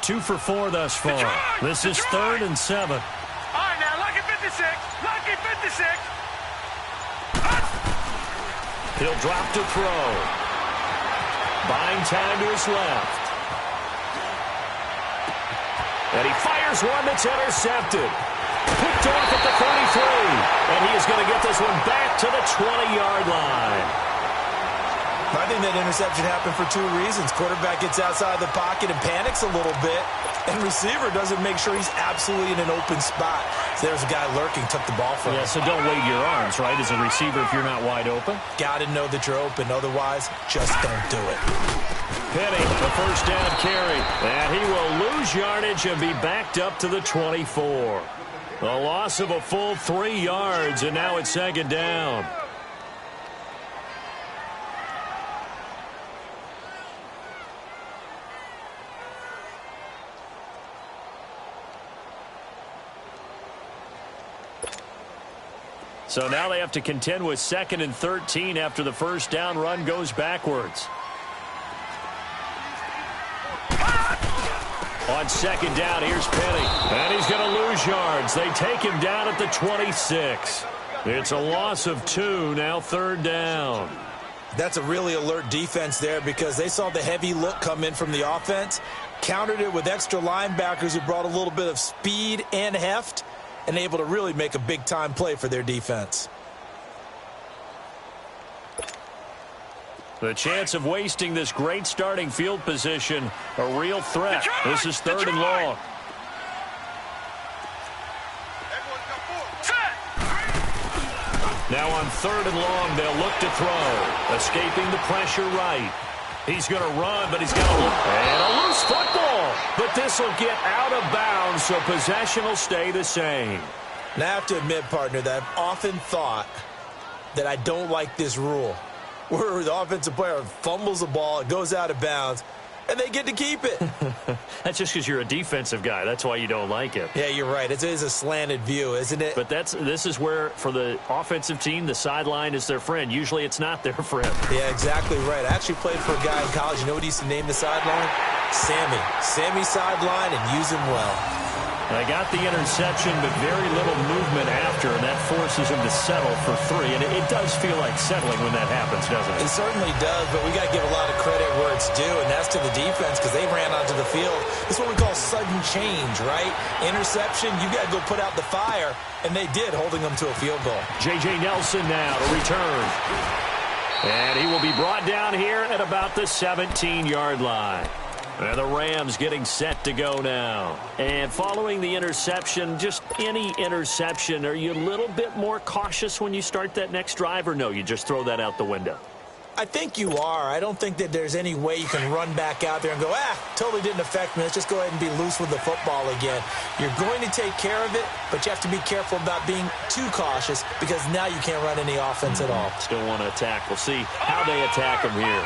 2 for 4 thus far. This is 3rd and 7. All right, now, lucky 56. Lucky 56. He'll drop to throw. Buying time to his left. And he fires one that's intercepted. Picked off at the 33. And he is going to get this one back to the 20-yard line. I think that interception happened for 2 reasons. Quarterback gets outside the pocket and panics a little bit, and receiver doesn't make sure he's absolutely in an open spot. So there's a guy lurking, took the ball from him. Yeah, so don't wave your arms, right, as a receiver if you're not wide open. Got to know that you're open. Otherwise, just don't do it. Penny, the first down carry. And he will lose yardage and be backed up to the 24. A loss of a full 3 yards, and now it's 2nd down. So now they have to contend with 2nd and 13 after the first down run goes backwards. On 2nd down, here's Penny. And he's going to lose yards. They take him down at the 26. It's a loss of 2, now 3rd down. That's a really alert defense there because they saw the heavy look come in from the offense, countered it with extra linebackers who brought a little bit of speed and heft, and able to really make a big-time play for their defense. The chance of wasting this great starting field position, a real threat. This is 3rd and long. Now on 3rd and long, they'll look to throw. Escaping the pressure right. He's going to run, but he's got to look. And a loose football. But this will get out of bounds, so possession will stay the same. Now, I have to admit, partner, that I've often thought that I don't like this rule, where the offensive player fumbles the ball, it goes out of bounds, and they get to keep it. That's just because you're a defensive guy. That's why you don't like it. Yeah, you're right. It is a slanted view, isn't it? But this is where, for the offensive team, the sideline is their friend. Usually it's not their friend. Yeah, exactly right. I actually played for a guy in college. You know what he used to name the sideline? Sammy. Sammy sideline, and use him well. They got the interception, but very little movement after, and that forces him to settle for 3. And it does feel like settling when that happens, doesn't it? It certainly does, but we got to give a lot of credit where it's due, and that's to the defense because they ran onto the field. This is what we call sudden change, right? Interception, you got to go put out the fire, and they did, holding them to a field goal. J.J. Nelson now to return. And he will be brought down here at about the 17-yard line. And the Rams getting set to go now. And following the interception, just any interception, are you a little bit more cautious when you start that next drive, or no, you just throw that out the window? I think you are. I don't think that there's any way you can run back out there and go, totally didn't affect me. Let's just go ahead and be loose with the football again. You're going to take care of it, but you have to be careful about being too cautious because now you can't run any offense at all. Still want to attack. We'll see how they attack him here.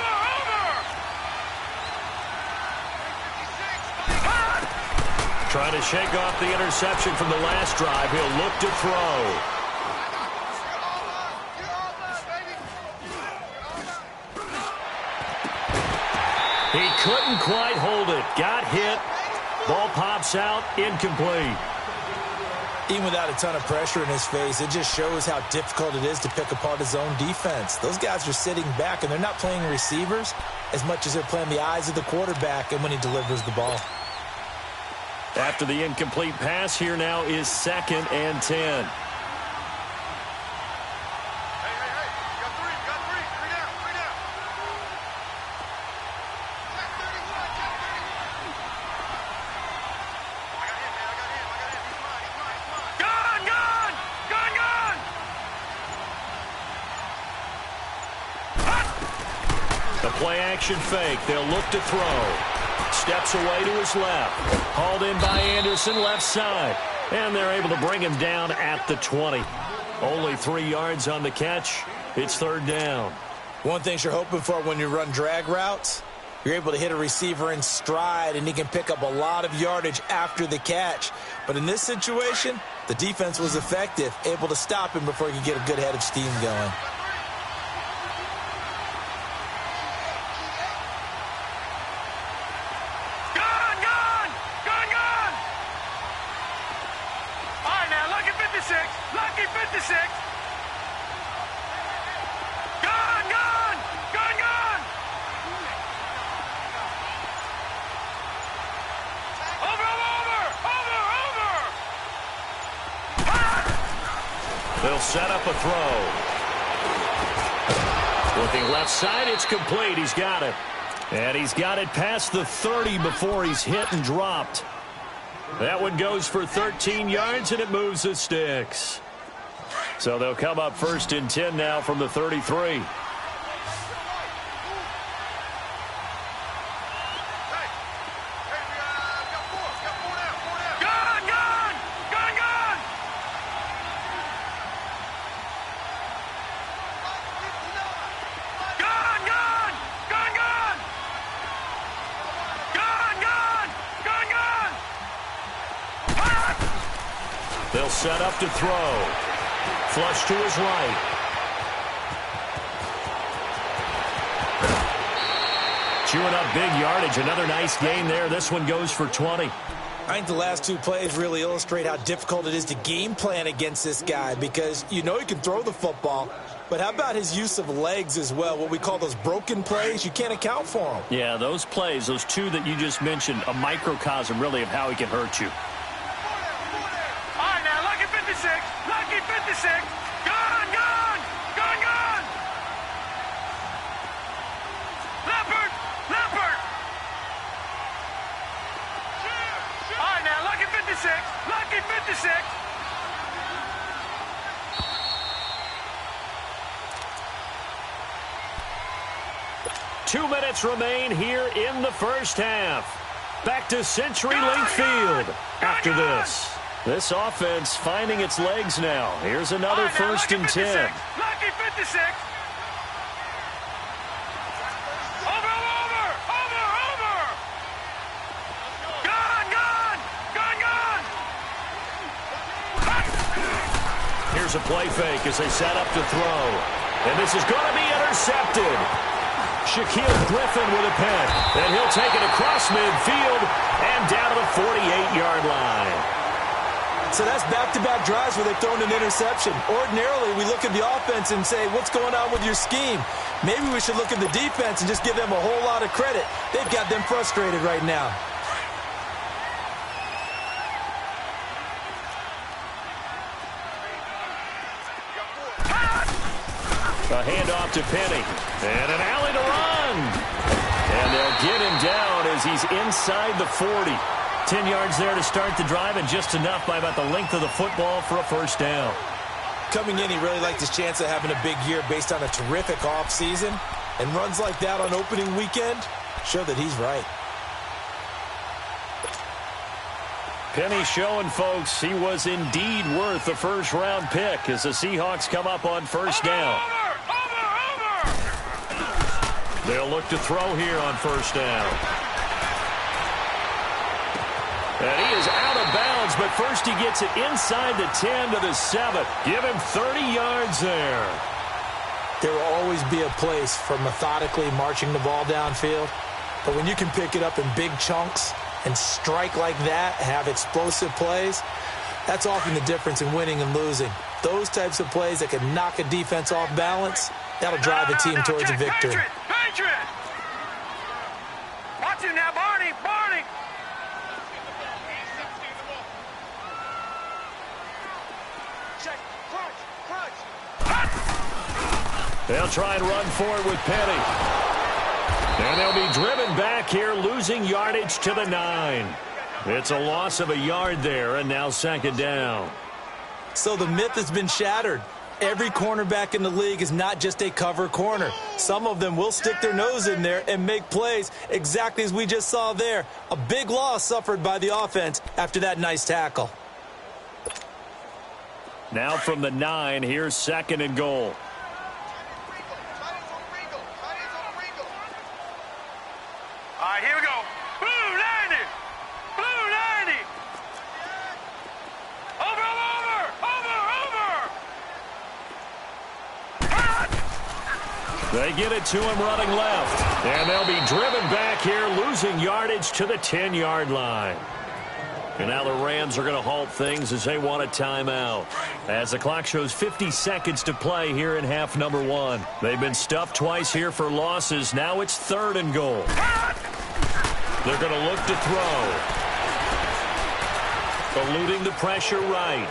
Trying to shake off the interception from the last drive. He'll look to throw. He couldn't quite hold it. Got hit. Ball pops out. Incomplete. Even without a ton of pressure in his face, it just shows how difficult it is to pick apart his own defense. Those guys are sitting back, and they're not playing receivers as much as they're playing the eyes of the quarterback and when he delivers the ball. After the incomplete pass, here now is 2nd and 10. The play-action fake. They'll look to throw. Steps away to his left. Hauled in by Anderson, left side. And they're able to bring him down at the 20. Only 3 yards on the catch. It's 3rd down. One thing you're hoping for when you run drag routes, you're able to hit a receiver in stride, and he can pick up a lot of yardage after the catch. But in this situation, the defense was effective, able to stop him before he could get a good head of steam going. They'll set up a throw. Looking left side, it's complete. He's got it. And he's got it past the 30 before he's hit and dropped. That one goes for 13 yards, and it moves the sticks. So they'll come up 1st and 10 now from the 33. They'll set up to throw. Flush to his right. Chewing up big yardage. Another nice gain there. This one goes for 20. I think the last two plays really illustrate how difficult it is to game plan against this guy because you know he can throw the football, but how about his use of legs as well, what we call those broken plays? You can't account for them. Yeah, those plays, those two that you just mentioned, a microcosm really of how he can hurt you. All right, now, lucky 56, lucky 56, gone, gone, gone, gone. Leopard, leopard. All right, now, lucky 56, lucky 56. Two minutes remain here in the first half. Back to CenturyLink Field after this. This offense finding its legs now. Here's another 1st and 10. Lucky 56. Over. Gone. Here's a play fake as they set up to throw. And this is going to be intercepted. Shaquille Griffin with a pick. And he'll take it across midfield and down to the 48-yard line. So that's back-to-back drives where they've thrown an interception. Ordinarily, we look at the offense and say, what's going on with your scheme? Maybe we should look at the defense and just give them a whole lot of credit. They've got them frustrated right now. A handoff to Penny. And an alley to run. And they'll get him down as he's inside the 40. 10 yards there to start the drive, and just enough by about the length of the football for a first down. Coming in, he really liked his chance of having a big year based on a terrific offseason. And runs like that on opening weekend show that he's right. Penny showing folks he was indeed worth a first-round pick as the Seahawks come up on first down. They'll look to throw here on first down. And he is out of bounds, but first he gets it inside the 10 to the 7. Give him 30 yards there. There will always be a place for methodically marching the ball downfield. But when you can pick it up in big chunks and strike like that, have explosive plays, that's often the difference in winning and losing. Those types of plays that can knock a defense off balance, that'll drive a team towards a victory. Patriot! Watch him now, Barney! They'll try and run forward with Penny. And they'll be driven back here, losing yardage to the 9. It's a loss of a yard there, and now second down. So the myth has been shattered. Every cornerback in the league is not just a cover corner. Some of them will stick their nose in there and make plays exactly as we just saw there. A big loss suffered by the offense after that nice tackle. Now from the 9, here's 2nd and goal. All right, here we go. Blue 90. Over. They get it to him running left. And they'll be driven back here, losing yardage to the 10-yard line. And now the Rams are going to halt things as they want a timeout. As the clock shows 50 seconds to play here in half number 1. They've been stuffed twice here for losses. Now it's 3rd and goal. They're going to look to throw. Eluding the pressure right.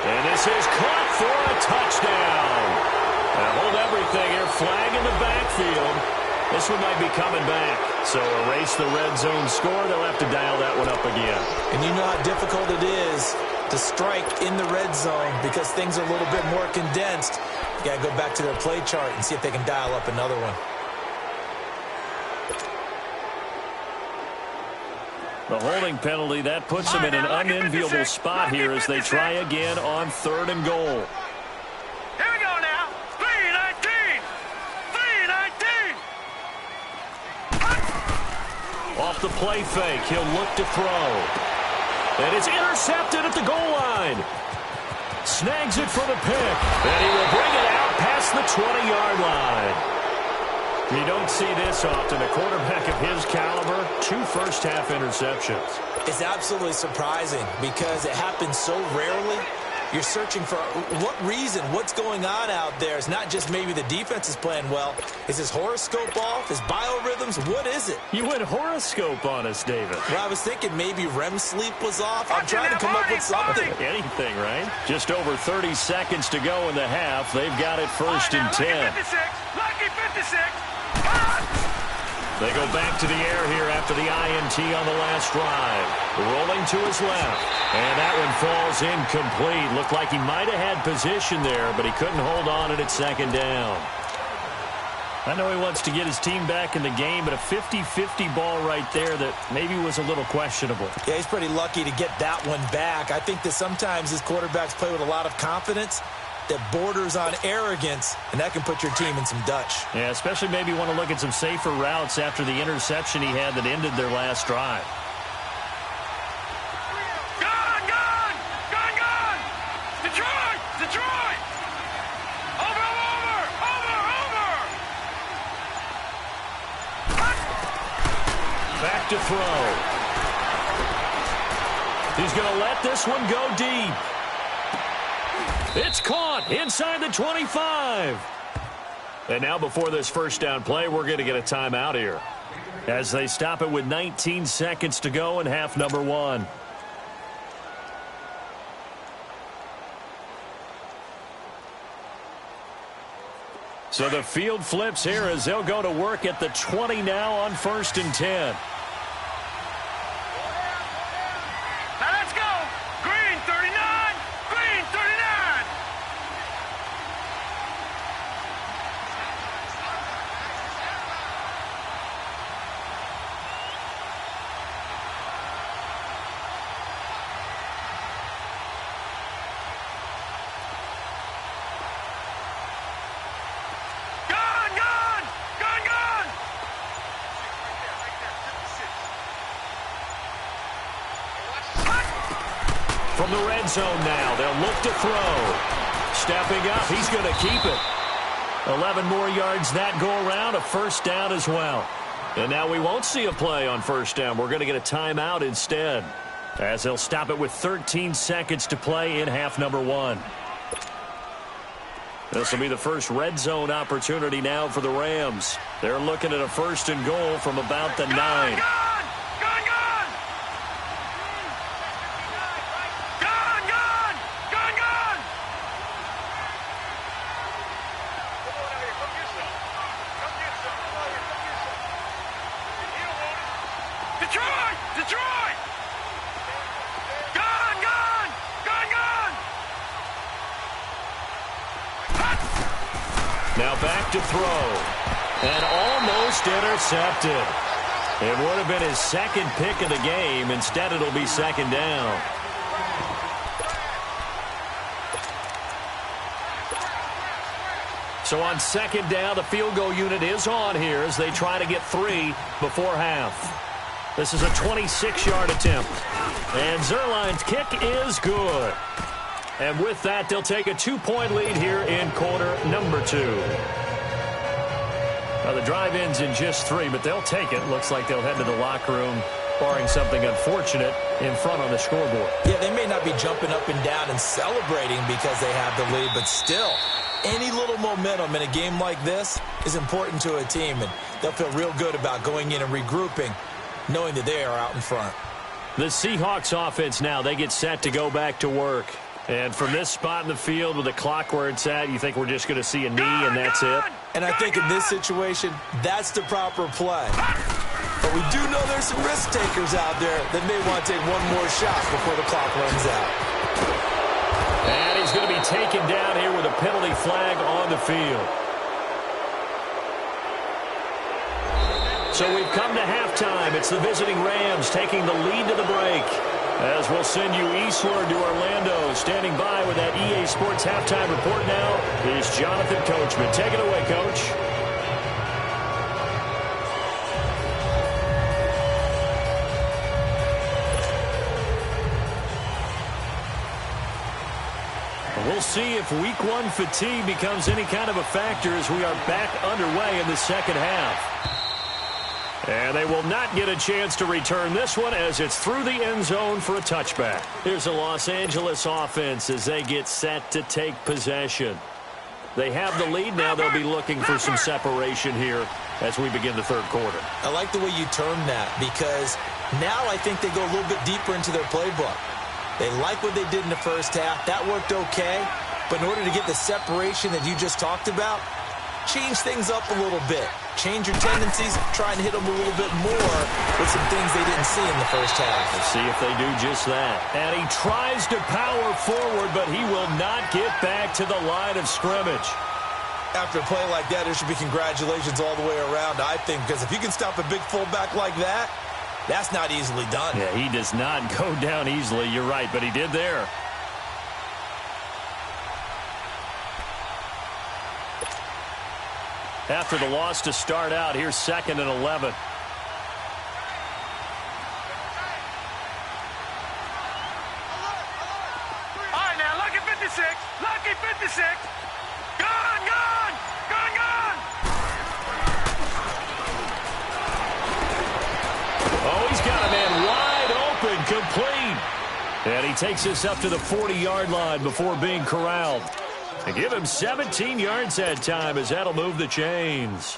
And this is caught for a touchdown. Now hold everything here. Flag in the backfield. This one might be coming back. So erase the red zone score. They'll have to dial that one up again. And you know how difficult it is to strike in the red zone because things are a little bit more condensed. You got to go back to their play chart and see if they can dial up another one. The holding penalty, that puts them in an unenviable spot here as they try again on 3rd and goal. Here we go now. 3-19. 3-19. Off the play fake, he'll look to throw. And it's intercepted at the goal line. Snags it for the pick. And he will bring it out past the 20-yard line. You don't see this often. A quarterback of his caliber, 2 first-half interceptions. It's absolutely surprising because it happens so rarely. You're searching for what reason, what's going on out there. It's not just maybe the defense is playing well. Is his horoscope off? His biorhythms? What is it? You went horoscope on us, David. Well, I was thinking maybe REM sleep was off. I'm trying to come up with something. Anything, right? Just over 30 seconds to go in the half. They've got it 1st and 10. Lucky 56. They go back to the air here after the INT on the last drive. Rolling to his left. And that one falls incomplete. Looked like he might have had position there, but he couldn't hold on at 2nd down. I know he wants to get his team back in the game, but a 50-50 ball right there that maybe was a little questionable. Yeah, he's pretty lucky to get that one back. I think that sometimes his quarterbacks play with a lot of confidence that borders on arrogance, and that can put your team in some Dutch. Yeah, especially maybe want to look at some safer routes after the interception he had that ended their last drive. Gone! Detroit! Over! Back to throw. He's going to let this one go deep. It's caught inside the 25. And now before this first down play, we're going to get a timeout here as they stop it with 19 seconds to go in half number 1. So the field flips here as they'll go to work at the 20 now on 1st and 10. From the red zone now, they'll look to throw. Stepping up, he's going to keep it. 11 more yards that go around, a 1st down as well. And now we won't see a play on 1st down. We're going to get a timeout instead, as they'll stop it with 13 seconds to play in half number 1. This will be the first red zone opportunity now for the Rams. They're looking at a 1st and goal from about the 9. Detroit! Gone! Now back to throw. And almost intercepted. It would have been his 2nd pick of the game. Instead, it'll be 2nd down. So on 2nd down, the field goal unit is on here as they try to get 3 before half. This is a 26-yard attempt. And Zerline's kick is good. And with that, they'll take a 2-point lead here in quarter number 2. Now, the drive ends in just 3, but they'll take it. Looks like they'll head to the locker room, barring something unfortunate, in front on the scoreboard. Yeah, they may not be jumping up and down and celebrating because they have the lead, but still, any little momentum in a game like this is important to a team, and they'll feel real good about going in and regrouping, knowing that they are out in front. The Seahawks offense now, they get set to go back to work. And from this spot in the field with the clock where it's at, you think we're just going to see a knee and that's it? And I think in this situation, that's the proper play. But we do know there's some risk takers out there that may want to take one more shot before the clock runs out. And he's going to be taken down here with a penalty flag on the field. So we've come to halftime. It's the visiting Rams taking the lead to the break. As we'll send you eastward to Orlando. Standing by with that EA Sports halftime report now is Jonathan Coachman. Take it away, Coach. We'll see if week one fatigue becomes any kind of a factor as we are back underway in the second half. And they will not get a chance to return this one as it's through the end zone for a touchback. Here's the Los Angeles offense as they get set to take possession. They have the lead now. They'll be looking for some separation here as we begin the third quarter. I like the way you term that because now I think they go a little bit deeper into their playbook. They like what they did in the first half. That worked okay. But in order to get the separation that you just talked about, change things up a little bit. Change your tendencies, try and hit them a little bit more with some things they didn't see in the first half. Let's see if they do just that. And he tries to power forward, but he will not get back to the line of scrimmage. After a play like that, there should be congratulations all the way around, I think, because if you can stop a big fullback like that, that's not easily done. Yeah, he does not go down easily. You're right, but he did there. After the loss to start out, here's 2nd and 11. All right, now, lucky 56. Lucky 56. Gone, gone. Gone, gone. Oh, he's got a man wide open, complete. And he takes us up to the 40-yard line before being corralled. And give him 17 yards that time as that'll move the chains.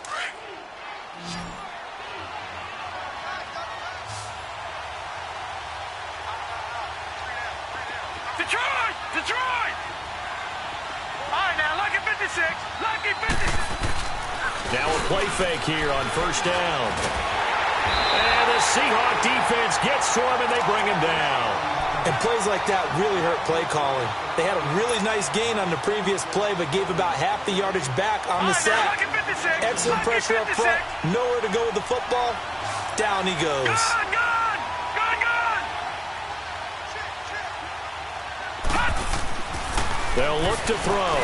Detroit! Detroit! All right, now, lucky 56. Lucky 56. Now a play fake here on first down. And the Seahawk defense gets to him, and they bring him down. And plays like that really hurt play calling. They had a really nice gain on the previous play, but gave about half the yardage back on the sack. Excellent pressure up front. Nowhere to go with the football. Down he goes. Gone, gone. Gone, gone. They'll look to throw.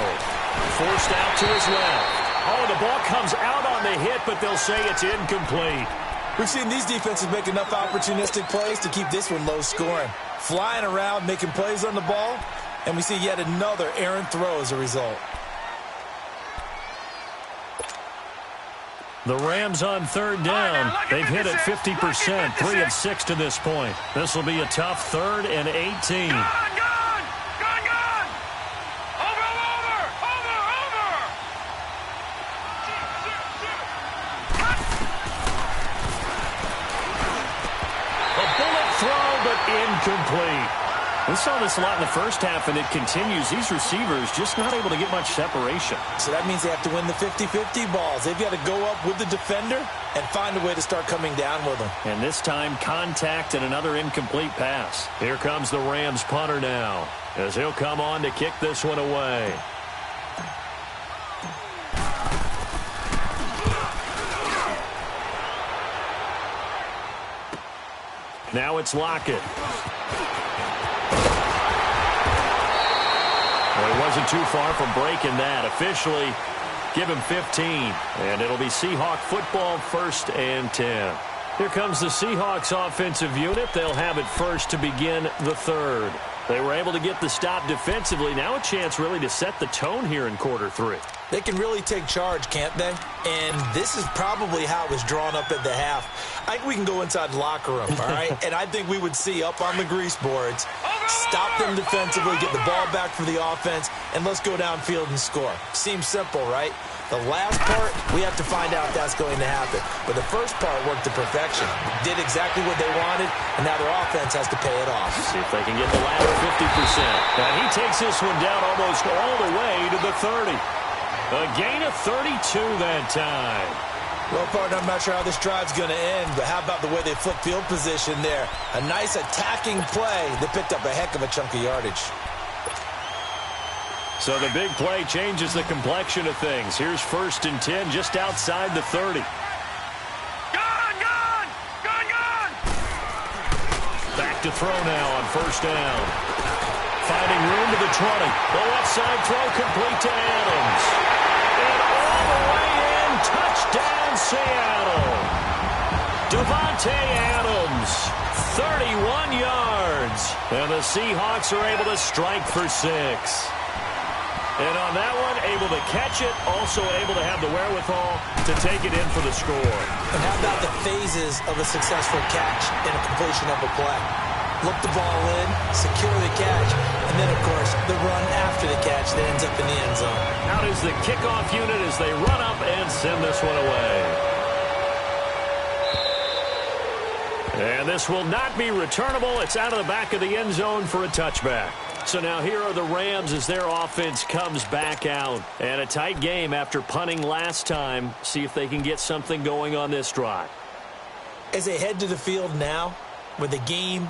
Forced out to his left. Oh, the ball comes out on the hit, but they'll say it's incomplete. We've seen these defenses make enough opportunistic plays to keep this one low scoring. Flying around, making plays on the ball, and we see yet another errant throw as a result. The Rams on third down. They've hit it 50%, 3 of 6 to this point. This will be a tough 3rd and 18. Gone, gone. Gone, gone. Over, over, over, over. A bullet throw, but incomplete. We saw this a lot in the first half, and it continues. These receivers just not able to get much separation. So that means they have to win the 50-50 balls. They've got to go up with the defender and find a way to start coming down with them. And this time, contact and another incomplete pass. Here comes the Rams punter now, as he'll come on to kick this one away. Now it's Lockett. Well, he wasn't too far from breaking that. Officially, give him 15. And it'll be Seahawk football, 1st and 10. Here comes the Seahawks offensive unit. They'll have it first to begin the 3rd. They were able to get the stop defensively. Now a chance really to set the tone here in quarter 3. They can really take charge, can't they? And this is probably how it was drawn up at the half. I think we can go inside the locker room, all right? And I think we would see up on the grease boards, stop them defensively, get the ball back for the offense, and let's go downfield and score. Seems simple, right? The last part, we have to find out if that's going to happen. But the first part worked to perfection. Did exactly what they wanted, and now their offense has to pay it off. See if they can get the latter 50%. And he takes this one down almost all the way to the 30. A gain of 32 that time. Well, partner, I'm not sure how this drive's going to end, but how about the way they flip field position there? A nice attacking play that picked up a heck of a chunk of yardage. So the big play changes the complexion of things. Here's 1st and 10 just outside the 30. Gone! Back to throw now on 1st down. Finding room to the 20. The left side throw complete to Adams. And all the way in, touchdown Seattle. Devontae Adams, 31 yards. And the Seahawks are able to strike for 6. And on that one, able to catch it, also able to have the wherewithal to take it in for the score. And how about the phases of a successful catch and a completion of a play? Look the ball in, secure the catch, and then, of course, the run after the catch that ends up in the end zone. Out is the kickoff unit as they run up and send this one away. And this will not be returnable. It's out of the back of the end zone for a touchback. So now here are the Rams as their offense comes back out. And a tight game after punting last time. See if they can get something going on this drive. As they head to the field now, with the game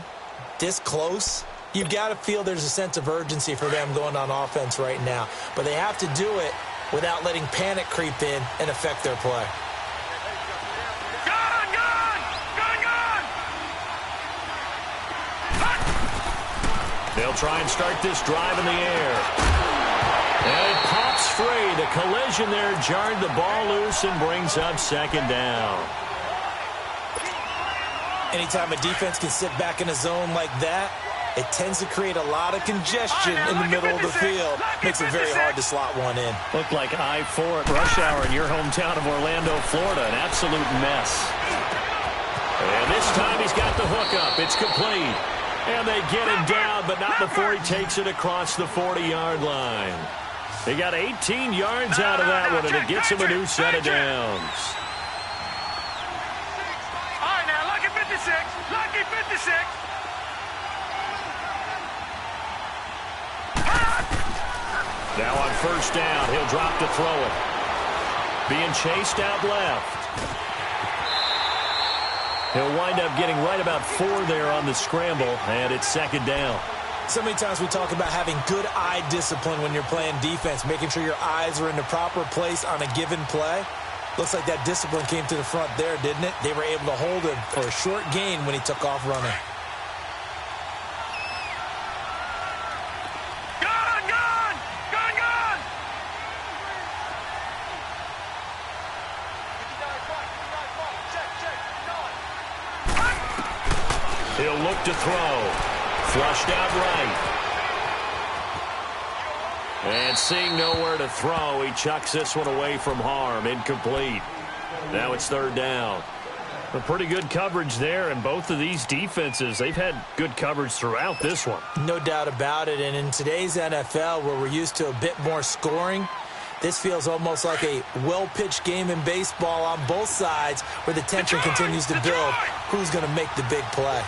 this close, you've got to feel there's a sense of urgency for them going on offense right now. But they have to do it without letting panic creep in and affect their play. They'll try and start this drive in the air. And it pops free. The collision there jarred the ball loose and brings up 2nd down. Anytime a defense can sit back in a zone like that, it tends to create a lot of congestion in the middle of the field. Makes it very hard to slot one in. Looked like I-4 at rush hour in your hometown of Orlando, Florida. An absolute mess. And this time he's got the hook up. It's complete. And they get him down, but not before he takes it across the 40-yard line. They got 18 yards out of that one, and it gets him a new set of downs. All right, now, lucky 56. Lucky 56. Now on 1st down, he'll drop to throw it. Being chased out left. He'll wind up getting right about 4 there on the scramble, and it's 2nd down. So many times we talk about having good eye discipline when you're playing defense, making sure your eyes are in the proper place on a given play. Looks like that discipline came to the front there, didn't it? They were able to hold him for a short gain when he took off running. He'll look to throw. Flushed out right. And seeing nowhere to throw, he chucks this one away from harm. Incomplete. Now it's 3rd down. A pretty good coverage there, and both of these defenses, they've had good coverage throughout this one. No doubt about it, and in today's NFL, where we're used to a bit more scoring, this feels almost like a well-pitched game in baseball on both sides where the tension continues to build. Who's going to make the big play?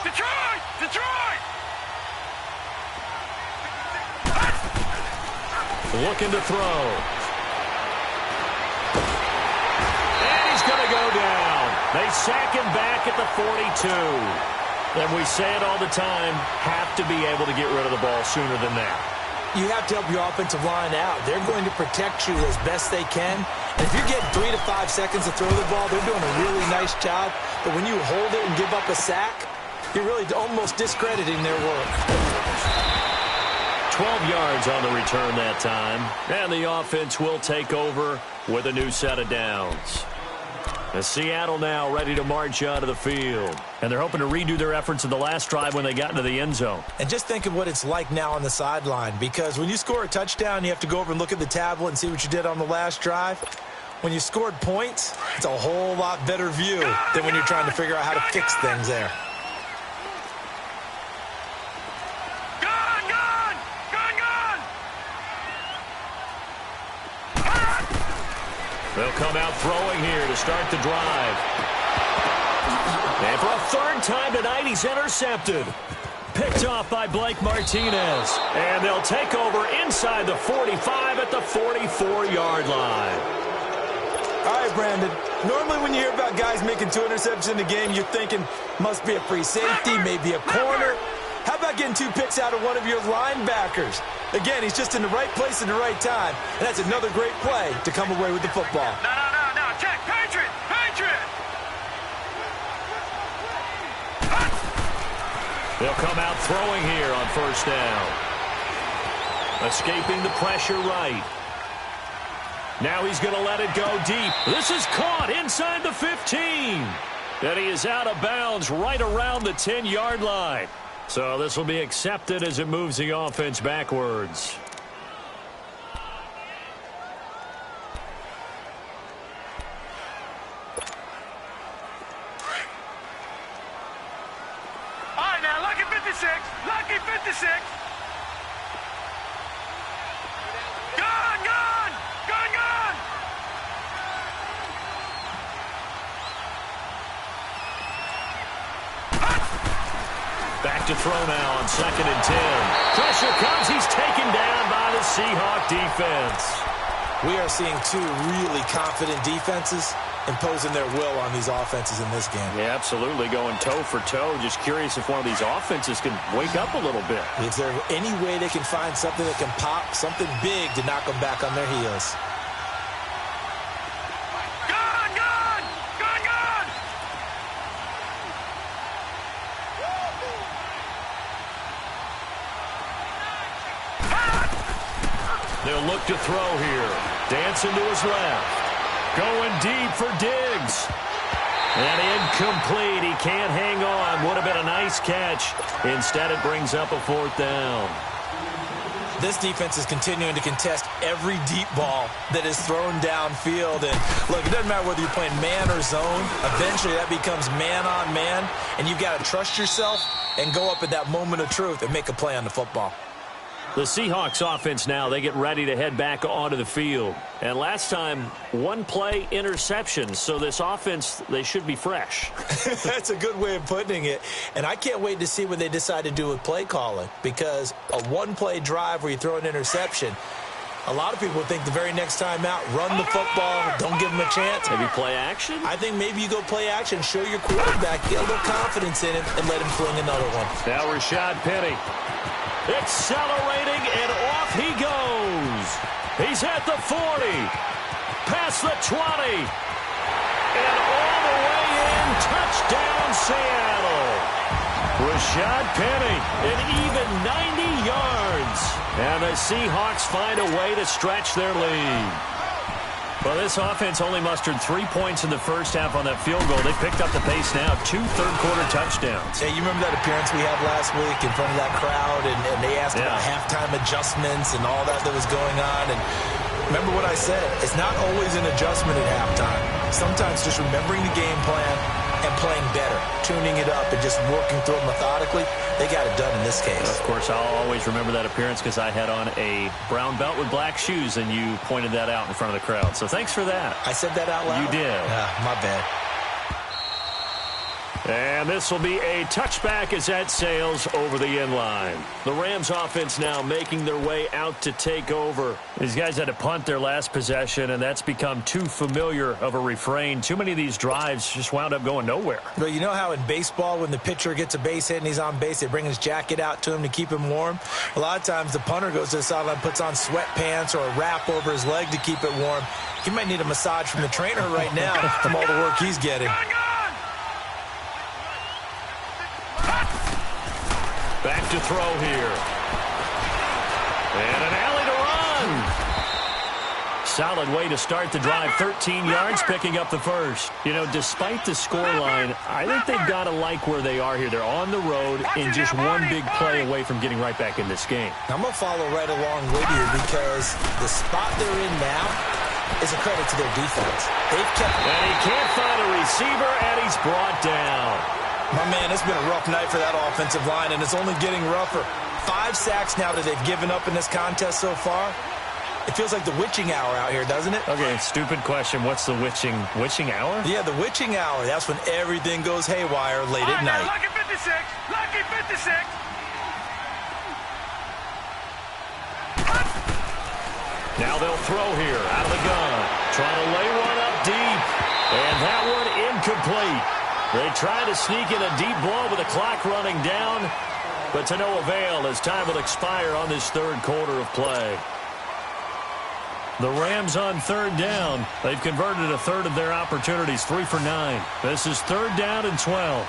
Detroit! Detroit! Looking to throw. And he's going to go down. They sack him back at the 42. And we say it all the time, have to be able to get rid of the ball sooner than that. You have to help your offensive line out. They're going to protect you as best they can. And if you're getting 3 to 5 seconds to throw the ball, they're doing a really nice job. But when you hold it and give up a sack, you're really almost discrediting their work. 12 yards on the return that time. And the offense will take over with a new set of downs. Seattle now ready to march out of the field. And they're hoping to redo their efforts in the last drive when they got into the end zone. And just think of what it's like now on the sideline, because when you score a touchdown, you have to go over and look at the tablet and see what you did on the last drive. When you scored points, it's a whole lot better view than when you're trying to figure out how to fix things there. They'll come out throwing here to start the drive. And for a third time tonight, he's intercepted. Picked off by Blake Martinez. And they'll take over inside the 45 at the 44-yard line. All right, Brandon. Normally when you hear about guys making 2 interceptions in a game, you're thinking must be a free safety, maybe a corner. How about getting 2 picks out of one of your linebackers? Again, he's just in the right place at the right time. And that's another great play to come away with the football. No. Check. Patriot. They'll come out throwing here on first down. Escaping the pressure right. Now he's going to let it go deep. This is caught inside the 15. And he is out of bounds right around the 10-yard line. So this will be accepted as it moves the offense backwards. All right, now, lucky 56. Lucky 56. Gone. Back to throw now on 2nd and 10. Pressure comes. He's taken down by the Seahawk defense. We are seeing 2 really confident defenses imposing their will on these offenses in this game. Yeah, absolutely. Going toe for toe. Just curious if one of these offenses can wake up a little bit. Is there any way they can find something that can pop, something big to knock them back on their heels? They'll look to throw here. Dancing to his left. Going deep for Diggs. And incomplete. He can't hang on. Would have been a nice catch. Instead, it brings up a 4th down. This defense is continuing to contest every deep ball that is thrown downfield. And, look, it doesn't matter whether you're playing man or zone. Eventually, that becomes man-on-man. And you've got to trust yourself and go up at that moment of truth and make a play on the football. The Seahawks offense now, they get ready to head back onto the field. And last time, 1-play interception. So this offense, they should be fresh. That's a good way of putting it. And I can't wait to see what they decide to do with play calling. Because a 1-play drive where you throw an interception, a lot of people think the very next time out, run the football, don't give them a chance. Maybe play action? I think maybe you go play action, show your quarterback, get a little confidence in him, and let him fling another one. Now Rashad Penny. Accelerating, and off he goes. He's at the 40, past the 20, and all the way in. Touchdown, Seattle. Rashad Penny, an even 90 yards. And the Seahawks find a way to stretch their lead. Well, this offense only mustered 3 points in the first half on that field goal. They picked up the pace now, 2 third-quarter touchdowns. Hey, you remember that appearance we had last week in front of that crowd, and they asked about halftime adjustments and all that was going on, and remember what I said, it's not always an adjustment at halftime. Sometimes just remembering the game plan and playing better, tuning it up and just working through it methodically. They got it done in this case. Of course, I'll always remember that appearance because I had on a brown belt with black shoes, and you pointed that out in front of the crowd. So thanks for that. I said that out loud? You did. My bad. And this will be a touchback as that sails over the end line. The Rams offense now making their way out to take over. These guys had to punt their last possession, and that's become too familiar of a refrain. Too many of these drives just wound up going nowhere. But you know how in baseball when the pitcher gets a base hit and he's on base, they bring his jacket out to him to keep him warm? A lot of times the punter goes to the sideline, puts on sweatpants or a wrap over his leg to keep it warm. He might need a massage from the trainer right now from all the work he's getting. Back to throw here. And an alley to run. solid way to start the drive. 13 yards, picking up the first. You know, despite the scoreline, I think they've got to like where they are here. They're on the road and just one big play away from getting right back in this game. I'm going to follow right along with you because the spot they're in now is a credit to their defense. They've kept... And he can't find a receiver, and he's brought down. My man, it's been a rough night for that offensive line, and it's only getting rougher. 5 sacks now that they've given up in this contest so far. It feels like the witching hour out here, doesn't it? Okay, stupid question. What's the witching hour? Yeah, the witching hour. That's when everything goes haywire late at night. Lucky 56. Lucky 56. Now they'll throw here out of the gun. Trying to lay one up deep. And that one incomplete. They try to sneak in a deep ball with the clock running down. But to no avail as time will expire on this third quarter of play. The Rams on third down. They've converted a third of their opportunities, 3 for 9. This is third down and 12.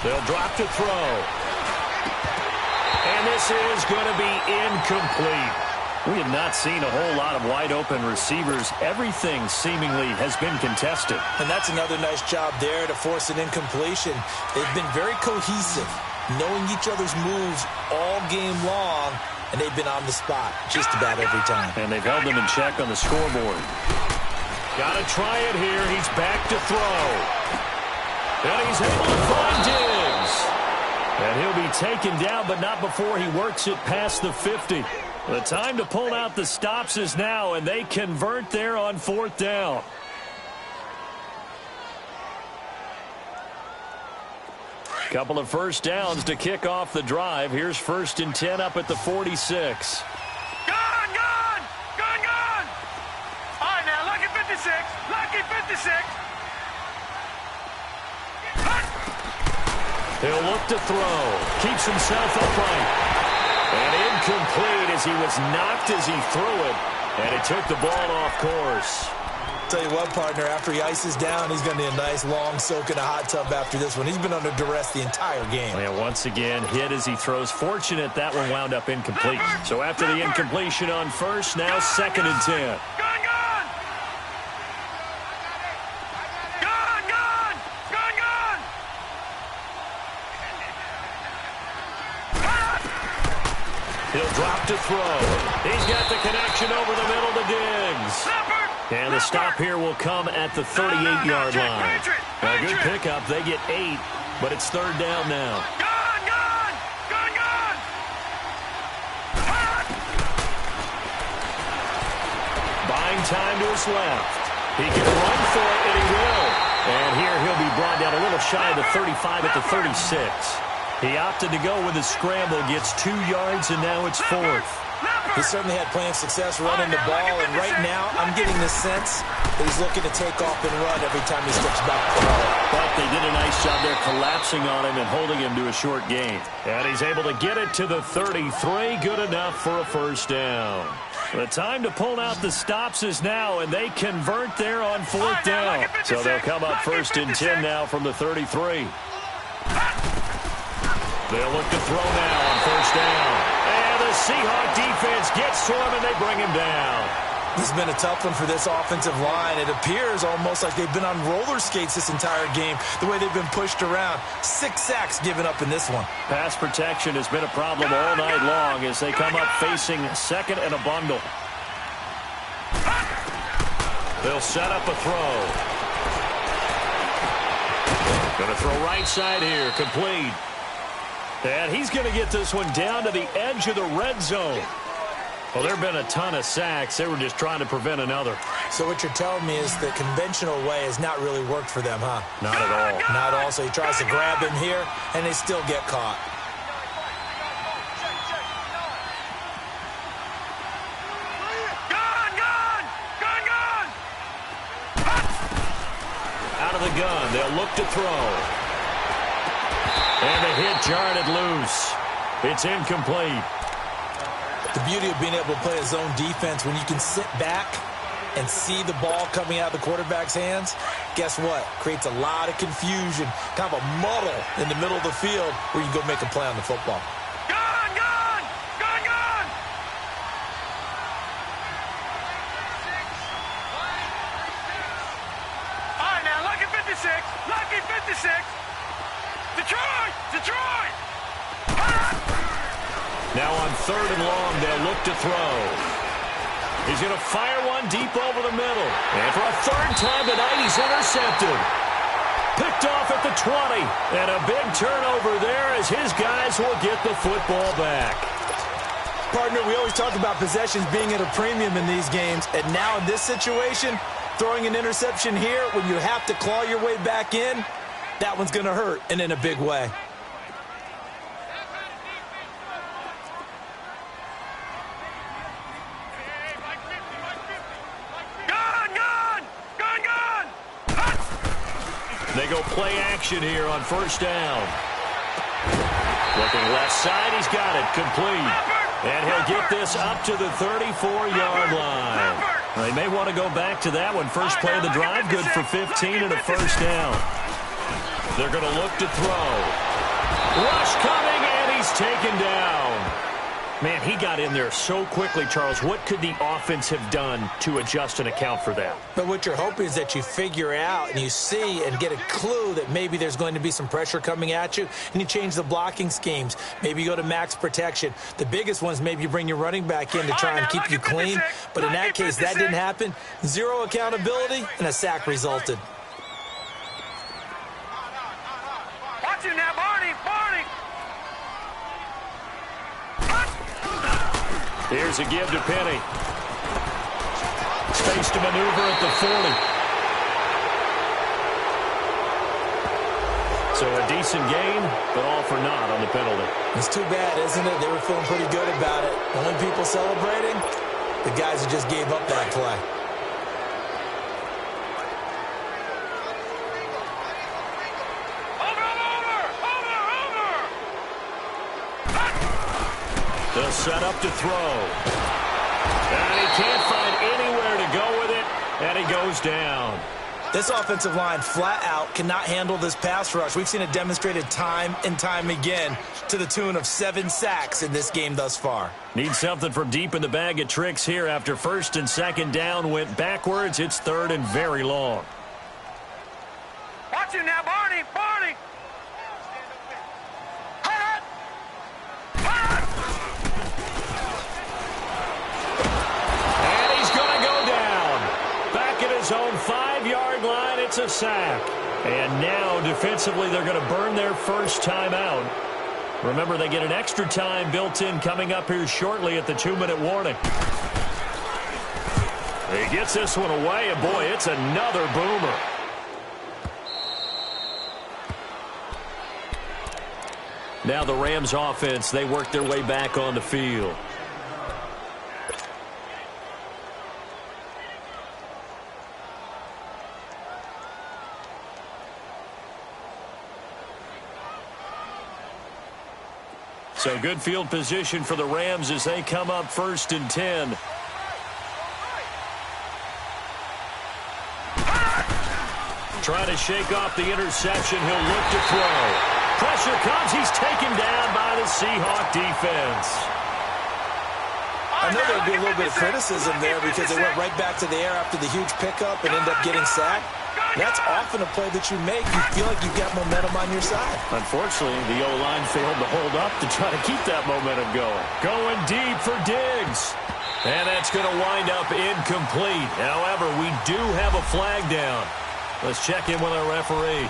They'll drop to throw. And this is going to be incomplete. We have not seen a whole lot of wide-open receivers. Everything seemingly has been contested. And that's another nice job there to force an incompletion. They've been very cohesive, knowing each other's moves all game long, and they've been on the spot just about every time. And they've held them in check on the scoreboard. Got to try it here. He's back to throw. And he's able to find Diggs. And he'll be taken down, but not before he works it past the 50. The time to pull out the stops is now, and they convert there on fourth down. Couple of first downs to kick off the drive. Here's 1st and 10 up at the 46. Gone! All right, now, lucky 56. Lucky 56. He'll look to throw. Keeps himself upright. And incomplete as he was knocked as he threw it. And it took the ball off course. Tell you what, partner, after he ices down, he's going to need a nice long soak in a hot tub after this one. He's been under duress the entire game. And once again, hit as he throws. Fortunate that one wound up incomplete. So after the incompletion on first, now 2nd and 10. He'll drop to throw. He's got the connection over the middle to Diggs. And the stop here will come at the 38-yard line. A good pickup. They get 8, but it's third down now. Buying time to his left. He can run for it, and he will. And here he'll be brought down a little shy of the 35 at the 36. He opted to go with a scramble, gets 2 yards, and now it's 4th. He certainly had plenty of success running the ball, and right now I'm getting the sense that he's looking to take off and run every time he steps back to the ball. But they did a nice job there collapsing on him and holding him to a short gain. And he's able to get it to the 33, good enough for a first down. The time to pull out the stops is now, and they convert there on 4th down. So they'll come up 1st and 10 now from the 33. They'll look to throw now on 1st down. And the Seahawk defense gets to him, and they bring him down. This has been a tough one for this offensive line. It appears almost like they've been on roller skates this entire game, the way they've been pushed around. 6 sacks given up in this one. Pass protection has been a problem all night long as they come up facing 2nd and a bundle. They'll set up a throw. Going to throw right side here, complete. And he's going to get this one down to the edge of the red zone. Well, there have been a ton of sacks. They were just trying to prevent another. So what you're telling me is the conventional way has not really worked for them, huh? Not at all. Not at all. So he tries to grab him here, and they still get caught. Out of the gun. They'll look to throw. And the hit jarred it loose. It's incomplete. The beauty of being able to play a zone defense when you can sit back and see the ball coming out of the quarterback's hands, guess what? Creates a lot of confusion, kind of a muddle in the middle of the field where you go make a play on the football. Lucky 56. Detroit. Now on 3rd and long, they'll look to throw. He's going to fire one deep over the middle. And for a 3rd time tonight, he's intercepted. Picked off at the 20. And a big turnover there as his guys will get the football back. Partner, we always talk about possessions being at a premium in these games. And now in this situation, throwing an interception here when you have to claw your way back in, that one's going to hurt, and in a big way. They go play action here on 1st down. Looking left side, he's got it complete. And he'll get this up to the 34-yard line. They may want to go back to that one. First play of the drive, good for 15 and a 1st down. They're going to look to throw. Rush coming, and he's taken down. Man, he got in there so quickly, Charles. What could the offense have done to adjust and account for that? But what you're hoping is that you figure out and you see and get a clue that maybe there's going to be some pressure coming at you, and you change the blocking schemes. Maybe you go to max protection. The biggest ones, maybe you bring your running back in to try and keep you clean. But in that case, that didn't happen. Zero accountability, and a sack resulted. Watch him now, Barney. Here's a give to Penny. Space to maneuver at the 40. So a decent gain, but all for naught on the penalty. It's too bad, isn't it? They were feeling pretty good about it. The only people celebrating, the guys who just gave up that play. They'll set up to throw. And he can't find anywhere to go with it, and he goes down. This offensive line flat out cannot handle this pass rush. We've seen it demonstrated time and time again to the tune of 7 sacks in this game thus far. Need something from deep in the bag of tricks here after 1st and 2nd down went backwards. It's 3rd and very long. Watch him now, Barney. His own 5-yard line, it's a sack. And now, defensively, they're going to burn their first timeout. Remember, they get an extra time built in coming up here shortly at the 2-minute warning. He gets this one away, and boy, it's another boomer. Now the Rams offense, they work their way back on the field. So good field position for the Rams as they come up 1st and 10. Trying to shake off the interception. He'll look to throw. Pressure comes. He's taken down by the Seahawk defense. I know there'd be a little bit of criticism there because they went right back to the air after the huge pickup and ended up getting sacked. That's often a play that you make. You feel like you've got momentum on your side. Unfortunately, the O-line failed to hold up to try to keep that momentum going. Going deep for Diggs. And that's going to wind up incomplete. However, we do have a flag down. Let's check in with our referee.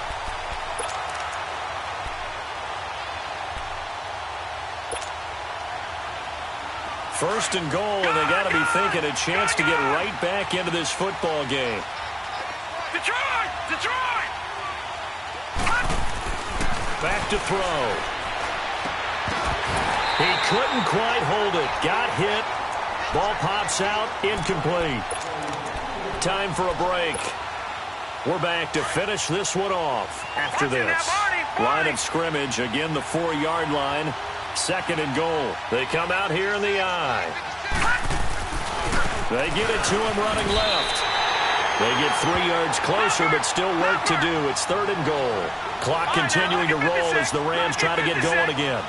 First and goal, and they got to be thinking a chance to get right back into this football game. Detroit! Back to throw. He couldn't quite hold it. Got hit. Ball pops out. Incomplete. Time for a break. We're back to finish this one off after this. Line of scrimmage. Again, the 4-yard line. 2nd and goal. They come out here in the I. They get it to him running left. They get 3 yards closer, but still work to do. It's 3rd and goal. Clock continuing to roll as the Rams try to get going again.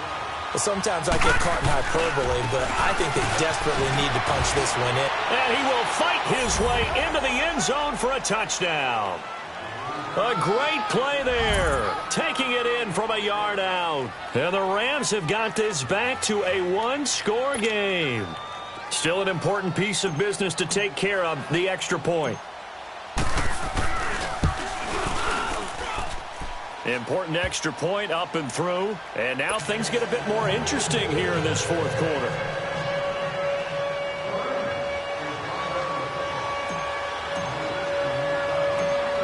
Well, sometimes I get caught in hyperbole, but I think they desperately need to punch this one in. And he will fight his way into the end zone for a touchdown. A great play there, taking it in from a yard out. And the Rams have got this back to a 1-score game. Still an important piece of business to take care of, the extra point. Important extra point up and through. And now things get a bit more interesting here in this 4th quarter.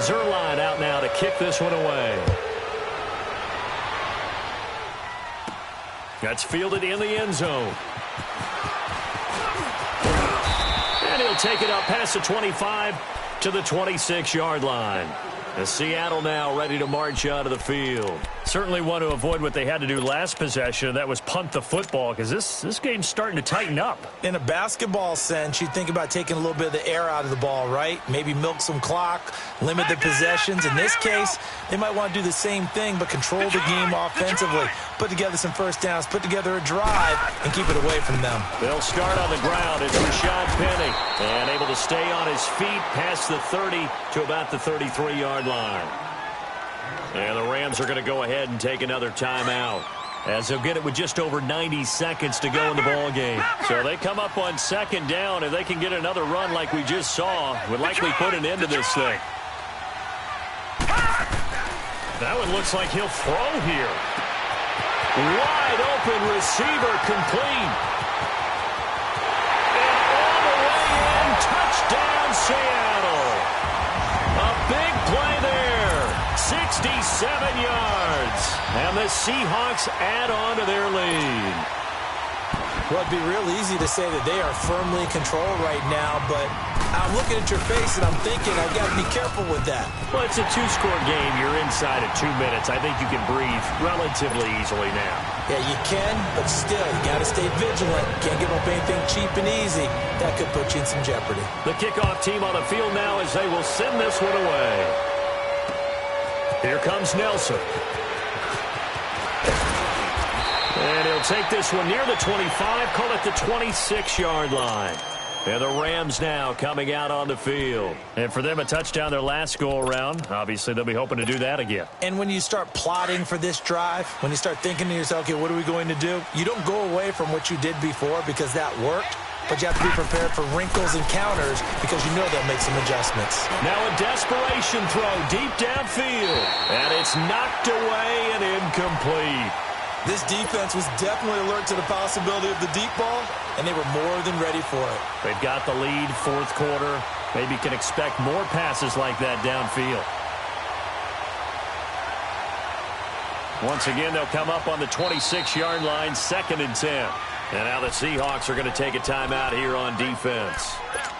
Zerline out now to kick this one away. That's fielded in the end zone. And he'll take it up past the 25 to the 26-yard line. And Seattle now ready to march out of the field. Certainly want to avoid what they had to do last possession, and that was punt the football, because this game's starting to tighten up. In a basketball sense, you think about taking a little bit of the air out of the ball, right? Maybe milk some clock, limit the possessions. In this case, they might want to do the same thing, but control the game offensively. Put together some first downs, put together a drive, and keep it away from them. They'll start on the ground. It's Rashad Penny, and able to stay on his feet past the 30 to about the 33-yard line. And the Rams are going to go ahead and take another timeout, as they'll get it with just over 90 seconds to go in the ball game. So they come up on 2nd down. If they can get another run like we just saw, would likely put an end to this thing. That one looks like he'll throw here. Wide open receiver, complete. And all the way in, touchdown Seattle. A big play there, 67 yards. And the Seahawks add on to their lead. Well, it'd be real easy to say that they are firmly in control right now, but I'm looking at your face and I'm thinking I've got to be careful with that. Well, it's a 2-score game. You're inside of 2 minutes. I think you can breathe relatively easily now. Yeah, you can, but still, you got to stay vigilant. Can't give up anything cheap and easy. That could put you in some jeopardy. The kickoff team on the field now as they will send this one away. Here comes Nelson. And he'll take this one near the 25, call it the 26-yard line. And the Rams now coming out on the field. And for them, a touchdown their last go-around. Obviously, they'll be hoping to do that again. And when you start plotting for this drive, when you start thinking to yourself, okay, what are we going to do? You don't go away from what you did before because that worked, but you have to be prepared for wrinkles and counters because you know they'll make some adjustments. Now a desperation throw deep downfield. And it's knocked away and incomplete. This defense was definitely alert to the possibility of the deep ball, and they were more than ready for it. They've got the lead, 4th quarter. Maybe can expect more passes like that downfield. Once again, they'll come up on the 26-yard line, 2nd and 10. And now the Seahawks are going to take a timeout here on defense,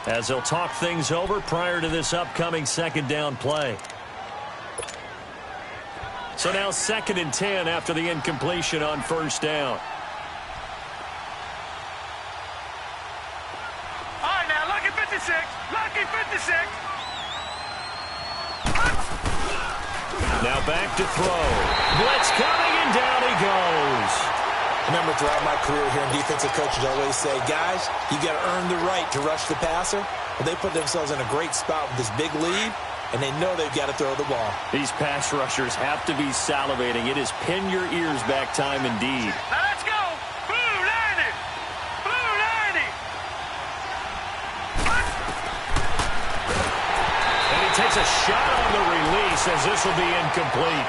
as they'll talk things over prior to this upcoming 2nd down play. So now 2nd and 10 after the incompletion on 1st down. All right, now, lucky 56. Lucky 56. Now back to throw. Blitz coming, and down he goes. Remember, throughout my career here in defensive coaches, I always say, guys, you got to earn the right to rush the passer. Well, they put themselves in a great spot with this big lead, and they know they've got to throw the ball. These pass rushers have to be salivating. It is pin your ears back time indeed. Now let's go. Blue 90. Blue 90. And he takes a shot on the release as this will be incomplete.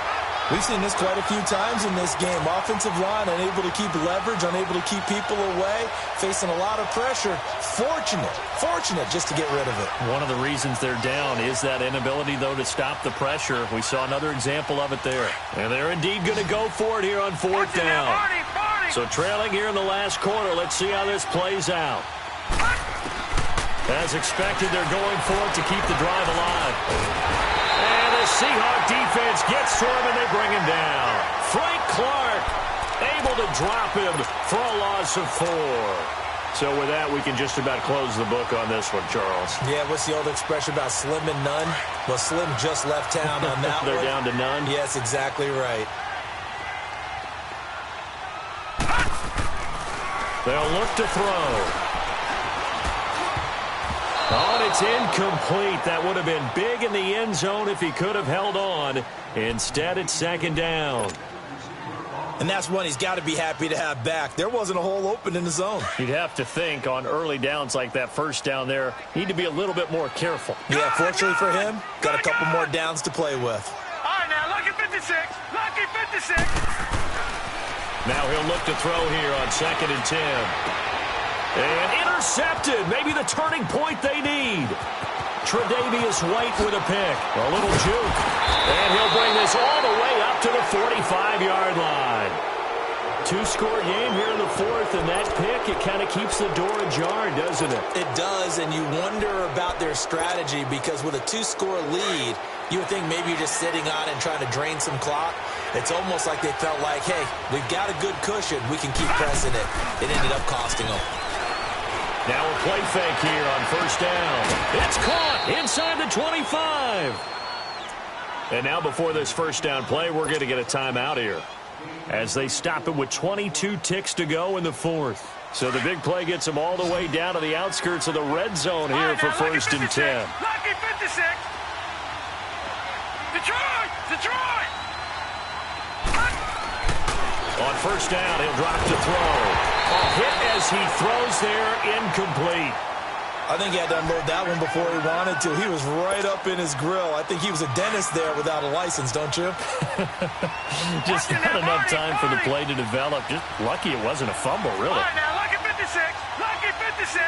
We've seen this quite a few times in this game. Offensive line unable to keep leverage, unable to keep people away, facing a lot of pressure. Fortunate just to get rid of it. One of the reasons they're down is that inability, though, to stop the pressure. We saw another example of it there. And they're indeed going to go for it here on 4th down. So trailing here in the last quarter. Let's see how this plays out. As expected, they're going for it to keep the drive alive. And the Seahawk defense gets to him, and they bring him down. Frank Clark able to drop him for a loss of 4. So with that, we can just about close the book on this one, Charles. Yeah, what's the old expression about slim and none? Well, Slim just left town on that They're one. down to none? Yes, exactly right. They'll look to throw. Oh, and it's incomplete. That would have been big in the end zone if he could have held on. Instead, it's second down. And that's one he's got to be happy to have back. There wasn't a hole open in the zone. You'd have to think on early downs like that first down there, need to be a little bit more careful. Yeah, fortunately for him, got a couple more downs to play with. All right, now, lucky 56. Lucky 56. Now he'll look to throw here on 2nd and 10. And intercepted. Maybe the turning point they need. Tre'Davious White with a pick. A little juke. And he'll bring this all the way up to the 45-yard line. Two-score game here in the fourth, and that pick, it kind of keeps the door ajar, doesn't it? It does, and you wonder about their strategy because with a two-score lead, you would think maybe you're just sitting on it and trying to drain some clock. It's almost like they felt like, hey, we've got a good cushion. We can keep pressing it. It ended up costing them. Now a play fake here on first down. It's caught inside the 25. And now before this first down play, we're going to get a timeout here as they stop it with 22 ticks to go in the fourth. So the big play gets them all the way down to the outskirts of the red zone here for first and 10. Lucky 56. Detroit! Detroit! On first down, he'll drop to throw. A hit as he throws there, incomplete. I think he had to unload that one before he wanted to. He was right up in his grill. I think he was a dentist there without a license, don't you? Just not enough time for the play to develop. Just lucky it wasn't a fumble, really. All right, now, lucky 56. Lucky 56.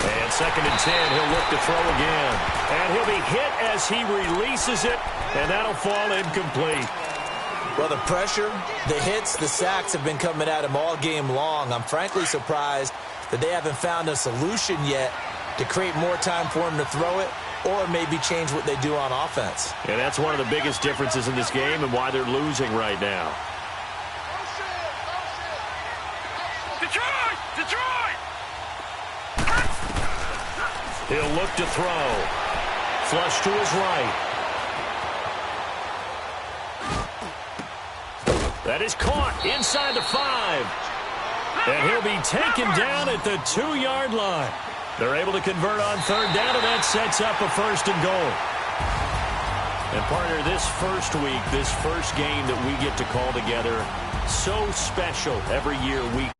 And 2nd and 10, he'll look to throw again. And he'll be hit as he releases it, and that'll fall incomplete. Well, the pressure, the hits, the sacks have been coming at him all game long. I'm frankly surprised that they haven't found a solution yet to create more time for him to throw it or maybe change what they do on offense. And that's one of the biggest differences in this game and why they're losing right now. Detroit! Detroit! He'll look to throw. Flush to his right. That is caught inside the 5. And he'll be taken down at the 2-yard line. They're able to convert on third down, and that sets up a first and goal. And partner, this first week, this first game that we get to call together, so special every year we